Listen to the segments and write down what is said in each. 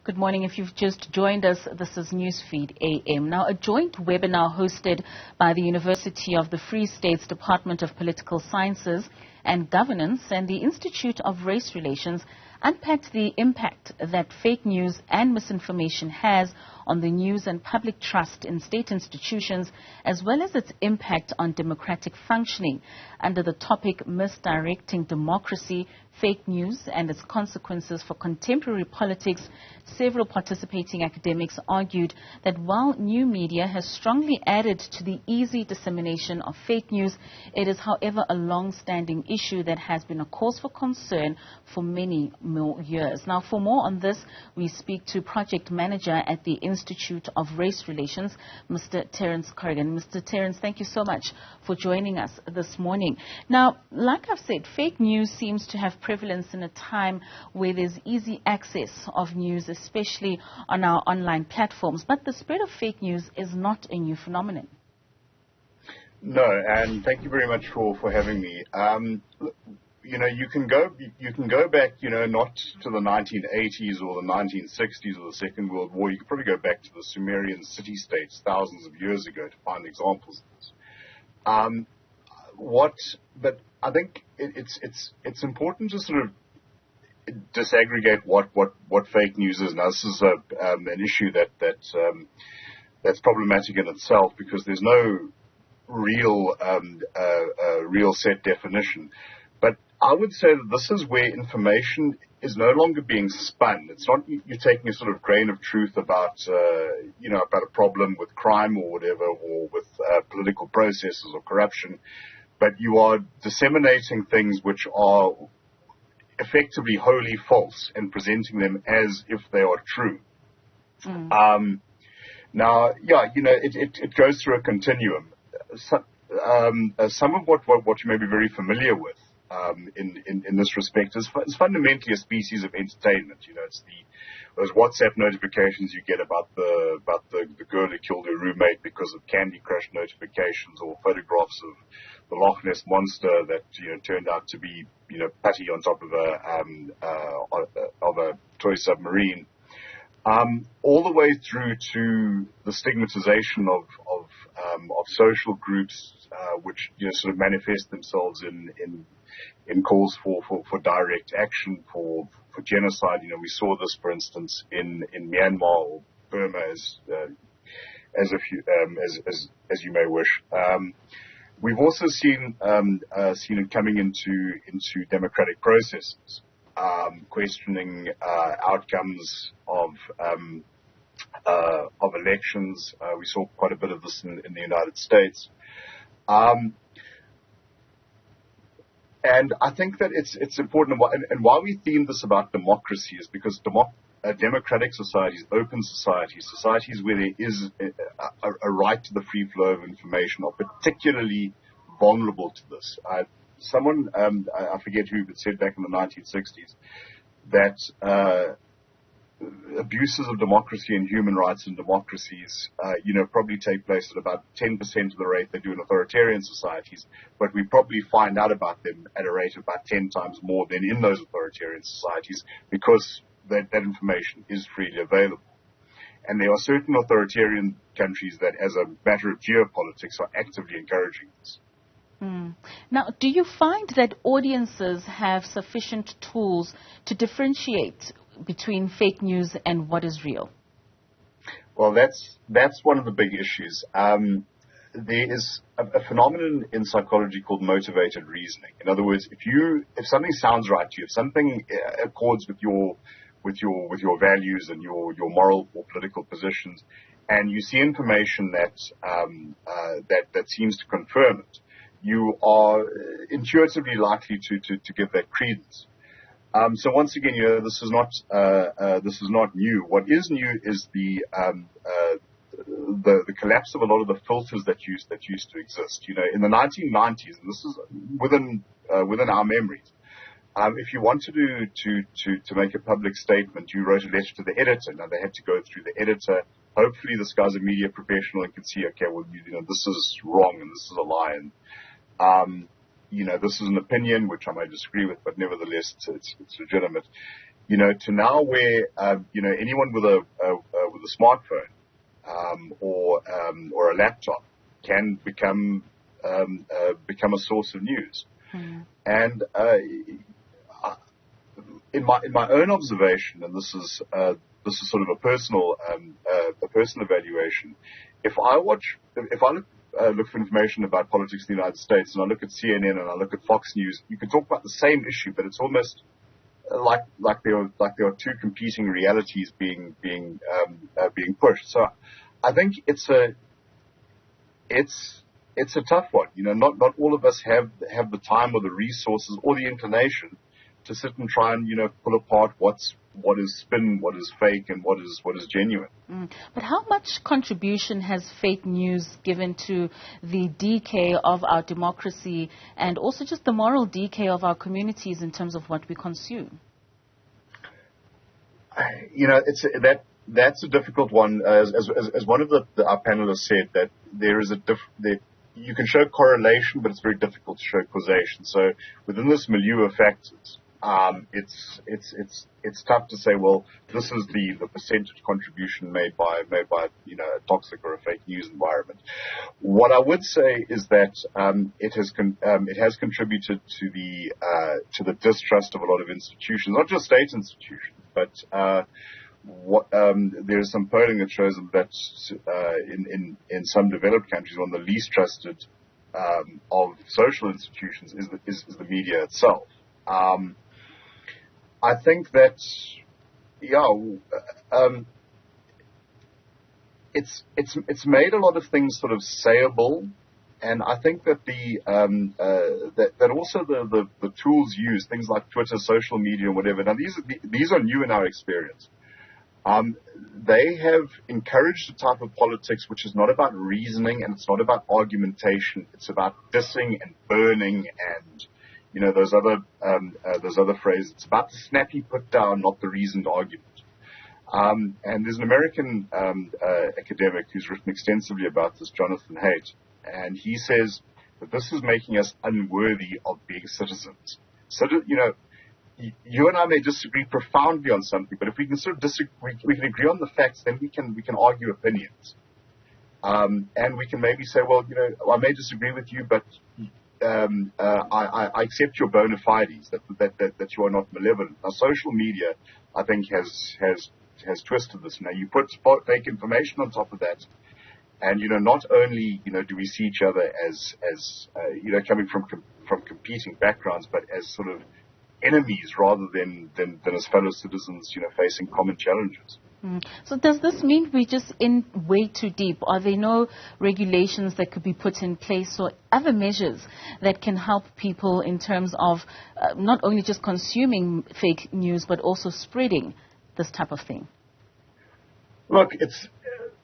Good morning. If you've just joined us, this is Newsfeed AM. Now, a joint webinar hosted by the University of the Free State's Department of Political Sciences and Governance and the Institute of Race Relations unpacked the impact that fake news and misinformation has on the news and public trust in state institutions, as well as its impact on democratic functioning. Under the topic Misdirecting Democracy, Fake News and Its Consequences for Contemporary Politics, several participating academics argued that while new media has strongly added to the easy dissemination of fake news, it is, however, a long-standing issue that has been a cause for concern for many more years. Now, for more on this, we speak to Project Manager at the Institute of Race Relations, Mr. Terence Corrigan. Mr. Terence, thank you so much for joining us this morning. Now, like I've said, fake news seems to have prevalence in a time where there's easy access of news, especially on our online platforms. But the spread of fake news is not a new phenomenon. No, and thank you very much for having me. You can go back, not to the 1980s or the 1960s or the Second World War. You could probably go back to the Sumerian city-states thousands of years ago to find examples of this. But I think it's important to sort of disaggregate what fake news is. Now, this is an issue that's problematic in itself because there's no real set definition. But I would say that this is where information is no longer being spun. It's not you're taking a sort of grain of truth about about a problem with crime or whatever, or with political processes or corruption, but you are disseminating things which are effectively wholly false and presenting them as if they are true. Now, it goes through a continuum. Some of what you may be very familiar with in this respect is fundamentally a species of entertainment. It's those WhatsApp notifications you get about the girl who killed her roommate because of Candy Crush notifications, or photographs of the Loch Ness monster that turned out to be Patty on top of a toy submarine. All the way through to the stigmatization of social groups, which sort of manifest themselves in calls for direct action, for genocide. We saw this, for instance, in Myanmar or Burma, as you may wish. We've also seen it coming into democratic processes, questioning outcomes of elections. We saw quite a bit of this in the United States. And I think that it's important, and why we theme this about democracy is because democratic societies, open societies where there is a right to the free flow of information, are particularly vulnerable to this. Someone, I forget who, but said back in the 1960s that abuses of democracy and human rights in democracies, probably take place at about 10% of the rate they do in authoritarian societies, but we probably find out about them at a rate of about 10 times more than in those authoritarian societies, because that information is freely available. And there are certain authoritarian countries that, as a matter of geopolitics, are actively encouraging this. Now, do you find that audiences have sufficient tools to differentiate between fake news and what is real? Well, that's one of the big issues. There is a phenomenon in psychology called motivated reasoning. In other words, if something sounds right to you, if something accords with your values and your moral or political positions, and you see information that seems to confirm it, you are intuitively likely to give that credence. So once again, this is not new. What is new is the collapse of a lot of the filters that used to exist. In the 1990s, and this is within our memories. If you wanted to make a public statement, you wrote a letter to the editor. Now they had to go through the editor. Hopefully, this guy's a media professional and can see, okay, well, this is wrong and this is a lie, and this is an opinion which I may disagree with, but nevertheless, it's legitimate. to now where anyone with a smartphone or a laptop can become a source of news. And in my own observation, and this is sort of a personal evaluation. If I look for information about politics in the United States, and I look at CNN and I look at Fox News, you can talk about the same issue, but it's almost like there are two competing realities being pushed. So I think it's a tough one. Not all of us have the time or the resources or the inclination to sit and try and pull apart what is spin, what is fake, and what is genuine. But how much contribution has fake news given to the decay of our democracy and also just the moral decay of our communities in terms of what we consume? That's a difficult one. As one of our panelists said, that there is you can show correlation, but it's very difficult to show causation. So within this milieu of factors, it's tough to say, well, this is the percentage contribution made by a toxic or a fake news environment. What I would say is that it has contributed to the distrust of a lot of institutions, not just state institutions, but there is some polling that shows that in some developed countries, one of the least trusted of social institutions is the media itself. I think that, it's made a lot of things sort of sayable, and I think that that also the tools used, things like Twitter, social media, and whatever. Now these are new in our experience. They have encouraged a type of politics which is not about reasoning and it's not about argumentation. It's about dissing and burning and those other phrases. It's about the snappy put down, not the reasoned argument. And there's an American academic who's written extensively about this, Jonathan Haidt, and he says that this is making us unworthy of being citizens. So you and I may disagree profoundly on something, but if we can sort of we can agree on the facts, then we can argue opinions. And we can maybe say, well, I may disagree with you, but I accept your bona fides that you are not malevolent. Now, social media, I think, has twisted this. Now, you put fake information on top of that, and not only do we see each other as coming from competing backgrounds, but as sort of enemies rather than as fellow citizens, facing common challenges. So does this mean we're just in way too deep? Are there no regulations that could be put in place or other measures that can help people in terms of not only just consuming fake news, but also spreading this type of thing? Look,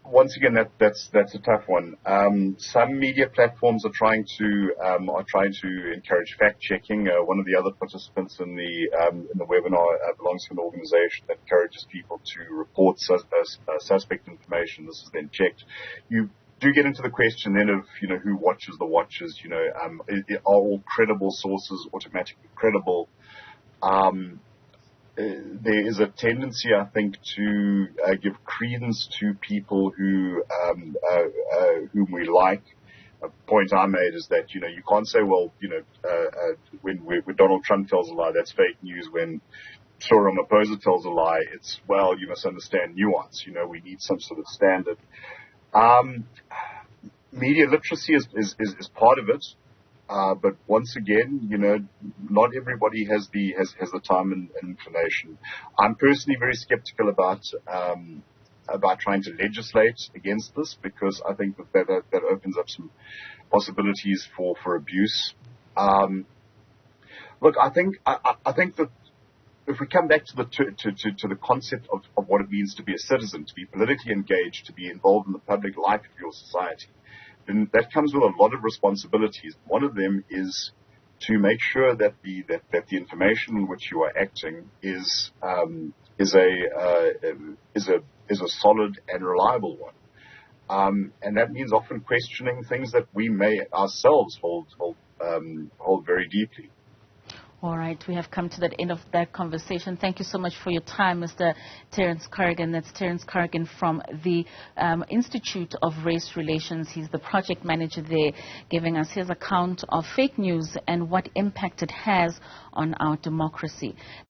once again, that's a tough one. Some media platforms are trying to encourage fact checking. One of the other participants in the webinar belongs to an organization that encourages people to report suspect information. This is then checked. You do get into the question then of who watches the watchers. Are all credible sources automatically credible? There is a tendency, I think, to give credence to people whom we like. A point I made is that you can't say, well, when Donald Trump tells a lie, that's fake news. When Cyril Ramaphosa tells a lie, it's, well, you must understand nuance. We need some sort of standard. Media literacy is part of it. But once again, not everybody has the time and inclination. I'm personally very skeptical about trying to legislate against this, because I think that opens up some possibilities for abuse. Look, I think that if we come back to the concept of what it means to be a citizen, to be politically engaged, to be involved in the public life of your society, then that comes with a lot of responsibilities. One of them is to make sure that the information in which you are acting is a solid and reliable one. And that means often questioning things that we may ourselves hold very deeply. All right, we have come to the end of that conversation. Thank you so much for your time, Mr. Terence Corrigan. That's Terence Corrigan from the Institute of Race Relations. He's the project manager there, giving us his account of fake news and what impact it has on our democracy.